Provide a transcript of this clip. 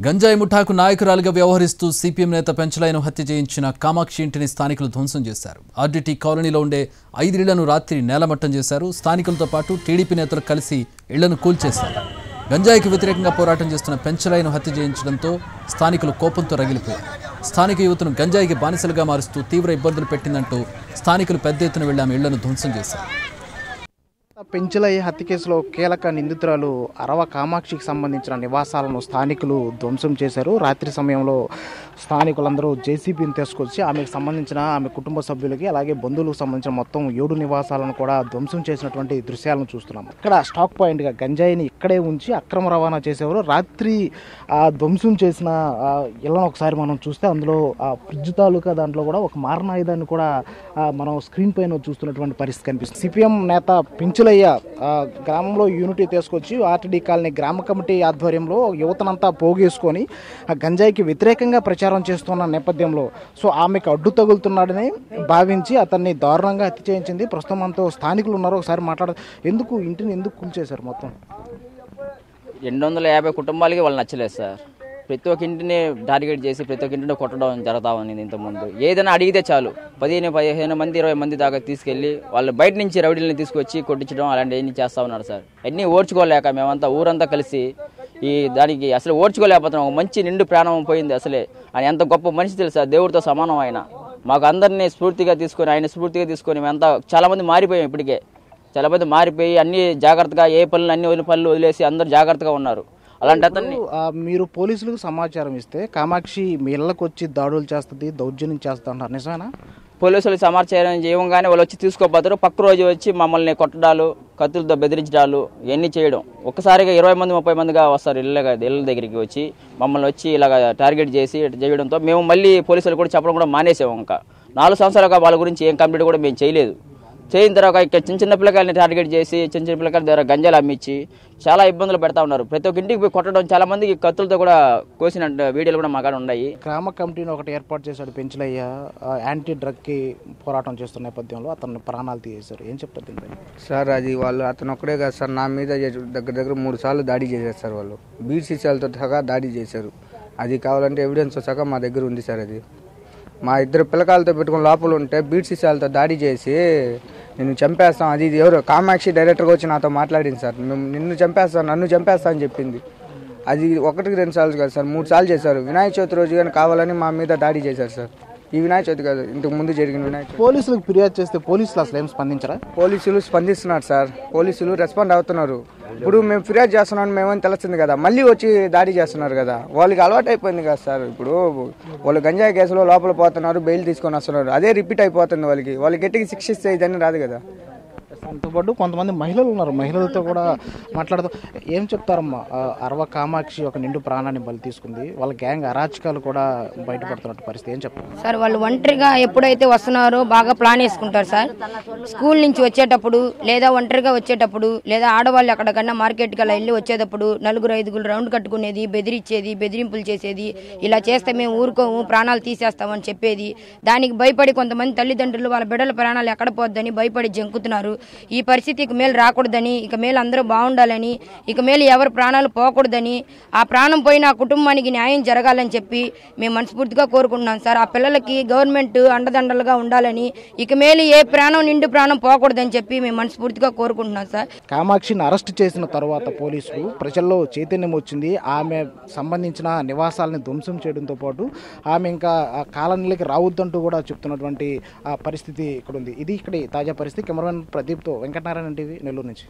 గంజాయి ముఠాకు నాయకురాలిగా వ్యవహరిస్తూ సిపిఎం నేత పెంచలైను హత్య చేయించిన కామాక్షి ఇంటిని స్థానికులు ధ్వంసం చేశారు. ఆర్డిటి కాలనీలో ఉండే 5 ఇళ్లను రాత్రి నేలమట్టం చేశారు. స్థానికులతో పాటు టీడీపీ నేతలు కలిసి ఇళ్లను కూల్చేశారు. గంజాయికి వ్యతిరేకంగా పోరాటం చేస్తున్న పెంచలైను హత్య చేయించడంతో స్థానికులు కోపంతో రగిలిపోయారు. స్థానిక యువతను గంజాయికి బానిసలుగా మారుస్తూ తీవ్ర ఇబ్బందులు పెట్టిందంటూ స్థానికులు పెద్ద ఎత్తున వెళ్లి ఆమె ఇళ్లను ధ్వంసం చేశారు. పెంచలయ్య హత్య కేసులో కీలక నిందితురాలు అరవ కామాక్షికి సంబంధించిన నివాసాలను స్థానికులు ధ్వంసం చేశారు. రాత్రి సమయంలో స్థానికులందరూ జేసీబీని తీసుకొచ్చి ఆమెకు సంబంధించిన ఆమె కుటుంబ సభ్యులకి అలాగే బంధువులకు సంబంధించిన మొత్తం 7 నివాసాలను కూడా ధ్వంసం చేసినటువంటి దృశ్యాలను చూస్తున్నాం. ఇక్కడ స్టాక్ పాయింట్గా గంజాయిని ఇక్కడే ఉంచి అక్రమ రవాణా చేసేవారు. రాత్రి ధ్వంసం చేసిన ఇళ్లను ఒకసారి మనం చూస్తే అందులో ఫ్రిడ్జ్ తాలూకా దాంట్లో కూడా ఒక మారణాయుధాన్ని కూడా మనం స్క్రీన్ పైన చూస్తున్నటువంటి పరిస్థితి కనిపిస్తుంది. సిపిఎం నేత పెంచలయ్య గ్రామంలో యూనిటీ తీసుకొచ్చి ఆర్టీడీ కాలనీ గ్రామ కమిటీ ఆధ్వర్యంలో యువతనంతా పోగేసుకొని గంజాయికి వ్యతిరేకంగా ప్రచారం చేస్తున్న నేపథ్యంలో ఆమెకు అడ్డు తగులుతున్నాడని భావించి అతన్ని దారుణంగా హత్య చేయించింది. ప్రస్తుతం మనతో స్థానికులు ఉన్నారు, ఒకసారి ఇంటిని ఎందుకు కూల్చేశారు? మొత్తం 250 కుటుంబాలకి వాళ్ళు నచ్చలేదు సార్. ప్రతి ఒక్క ఇంటిని టార్గెట్ చేసి ప్రతి ఒక్క ఇంటిని కొట్టడం జరుగుతా ఉంది. ఇంతకుముందు ఏదైనా అడిగితే చాలు 15 మంది 20 మంది దాకా తీసుకెళ్లి వాళ్ళు బయట నుంచి రౌడీలను తీసుకొచ్చి కొట్టించడం అలాంటివన్నీ చేస్తూ ఉన్నారు సార్. అన్నీ ఓడ్చుకోలేక మేమంతా ఊరంతా కలిసి దానికి అసలు ఓడ్చుకోలేకపోతున్నాం. ఒక మంచి నిండు ప్రాణం పోయింది. అసలే ఆయన ఎంత గొప్ప మనిషి తెలుసా, దేవుడితో సమానం ఆయన. మాకు అందరినీ స్ఫూర్తిగా తీసుకొని ఆయన స్ఫూర్తిగా తీసుకొని మేమంతా చాలామంది మారిపోయాం. ఇప్పటికే చాలామంది మారిపోయి అన్ని జాగ్రత్తగా ఏ పనులు అన్ని పనులు వదిలేసి అందరూ జాగ్రత్తగా ఉన్నారు. అలాంటి అతన్ని మీరు పోలీసులకు సమాచారం ఇస్తే కామాక్షి మీ ఇళ్లకు వచ్చి దాడులు చేస్తుంది, దౌర్జన్యం చేస్తా అంటారు, నిజమేనా? పోలీసులకు సమాచారం చేయగానే వాళ్ళు వచ్చి తీసుకోపోతారు. పక్క రోజు వచ్చి మమ్మల్ని కొట్టడాలు, కత్తులతో బెదిరించడాలు ఇవన్నీ చేయడం. ఒక్కసారిగా 20 మంది 30 మందిగా వస్తారు ఇళ్ళ దగ్గరికి వచ్చి మమ్మల్ని వచ్చి ఇలాగ టార్గెట్ చేసి చేయడంతో మేము మళ్ళీ పోలీసులు కూడా చెప్పడం కూడా మానేసాము. ఇంకా 4 సంవత్సరాలుగా వాళ్ళ గురించి ఏం కంప్లీట్ కూడా మేము చేయలేదు. చేయిన తర్వాత ఇక్కడ చిన్న పిల్లకాయలని టార్గెట్ చేసి చిన్న పిల్లకాయల దగ్గర గంజాలు అమ్మించి చాలా ఇబ్బందులు పెడతా ఉన్నారు. ప్రతి ఒక్క ఇంటికి పోయి కొట్టడం, చాలా మందికి కత్తులతో కూడా కోసిన వీడియోలు కూడా మా కాడ ఉన్నాయి. గ్రామ కమిటీని ఒకటి ఏర్పాటు చేశాడు పెంచలయ్య, యాంటీ డ్రగ్కి పోరాటం చేస్తున్న నేపథ్యంలో అతను ప్రాణాలు తీసేశారు. ఏం చెప్తారు దీనిపై? సార్ అది వాళ్ళు అతను ఒక్కడే కాదు సార్, నా మీద దగ్గర 3 సార్లు దాడి చేశారు సార్. వాళ్ళు బీట్ సీసాలతో సహా దాడి చేశారు. అది కావాలంటే ఎవిడెన్స్ సహా మా దగ్గర ఉంది సార్. అది మా 2 పిల్లకాయలతో పెట్టుకుని లోపల ఉంటే బీట్ సీసాలతో దాడి చేసి నిన్ను చంపేస్తాం, అది ఇది ఎవరు కామాక్షి డైరెక్టర్గా వచ్చి నాతో మాట్లాడింది సార్. నిన్ను చంపేస్తాను, నన్ను చంపేస్తా అని చెప్పింది. అది 1-2 సార్లు కాదు సార్, 3 సార్లు చేశారు. వినాయక చవితి రోజు కానీ కావాలని మా మీద దాడి చేశారు సార్. ఈ వినాయక చవితి కాదు, ఇంతకు ముందు జరిగిన వినాయక చవితి. పోలీసులకు ఫిర్యాదు చేస్తే పోలీసులు అసలు ఏం స్పందించరా? పోలీసులు స్పందిస్తున్నారు సార్, పోలీసులు రెస్పాండ్ అవుతున్నారు. ఇప్పుడు మేము ఫిర్యాదు చేస్తున్నాం మేమని తెలుస్తుంది కదా, మళ్ళీ వచ్చి దాడి చేస్తున్నారు కదా. వాళ్ళకి అలవాటు అయిపోయింది కదా సార్. ఇప్పుడు వాళ్ళు గంజాయి కేసులో లోపల పోతున్నారు, బెయిల్ తీసుకొని వస్తున్నారు. అదే రిపీట్ అయిపోతుంది. వాళ్ళకి గట్టిగా శిక్ష ఇస్తే ఇదని రాదు కదా. దాంతోపాటు కొంతమంది మహిళలు ఉన్నారు, మహిళలతో కూడా మాట్లాడుతూ ఏం చెప్తారమ్మా? అరవ కామాక్షి ఒక నిండు ప్రాణాన్ని బలి తీసుకుంది, వాళ్ళ గ్యాంగ్ అరాచకాలు కూడా బయటపడుతున్నట్టు పరిస్థితి, ఏం చెప్తారు సార్? వాళ్ళు ఒంటరిగా ఎప్పుడైతే వస్తున్నారో బాగా ప్లాన్ వేసుకుంటారు సార్. స్కూల్ నుంచి వచ్చేటప్పుడు లేదా ఒంటరిగా వచ్చేటప్పుడు లేదా ఆడవాళ్ళు ఎక్కడికన్నా మార్కెట్కి అలా వెళ్ళి వచ్చేటప్పుడు 4-5 రౌండ్ కట్టుకునేది, బెదిరించేది, బెదిరింపులు చేసేది. ఇలా చేస్తే మేము ఊరుకోము, ప్రాణాలు తీసేస్తామని చెప్పేది. దానికి భయపడి కొంతమంది తల్లిదండ్రులు వాళ్ళ బిడ్డల ప్రాణాలు ఎక్కడ పోద్దని భయపడి జంకుతున్నారు. ఈ పరిస్థితి ఇక మేలు రాకూడదని, ఇక మేలు అందరూ బాగుండాలని, ఇక మేలు ఎవరు ప్రాణాలు పోకూడదని, ఆ ప్రాణం పోయిన ఆ కుటుంబానికి న్యాయం జరగాలని చెప్పి మేము మనస్ఫూర్తిగా కోరుకుంటున్నాం సార్. ఆ పిల్లలకి గవర్నమెంట్ అండదండలుగా ఉండాలని, ఇక మేలు ఏ ప్రాణం నిండు ప్రాణం పోకూడదని చెప్పి మేము మనస్ఫూర్తిగా కోరుకుంటున్నాం సార్. కామాక్షిని అరెస్ట్ చేసిన తర్వాత పోలీసులు ప్రజల్లో చైతన్యం వచ్చింది. ఆమె సంబంధించిన నివాసాలను ధ్వంసం చేయడంతో పాటు ఆమె ఇంకా కాలనీలకి రావద్దంటూ కూడా చెప్తున్నటువంటి పరిస్థితి ఇక్కడ ఉంది. ఇది ఇక్కడ తాజా పరిస్థితి. కెమెరామెన్ ప్రదీప్తో వెంకటనారాయణ టీవీ, నెల్లూరు నుంచి.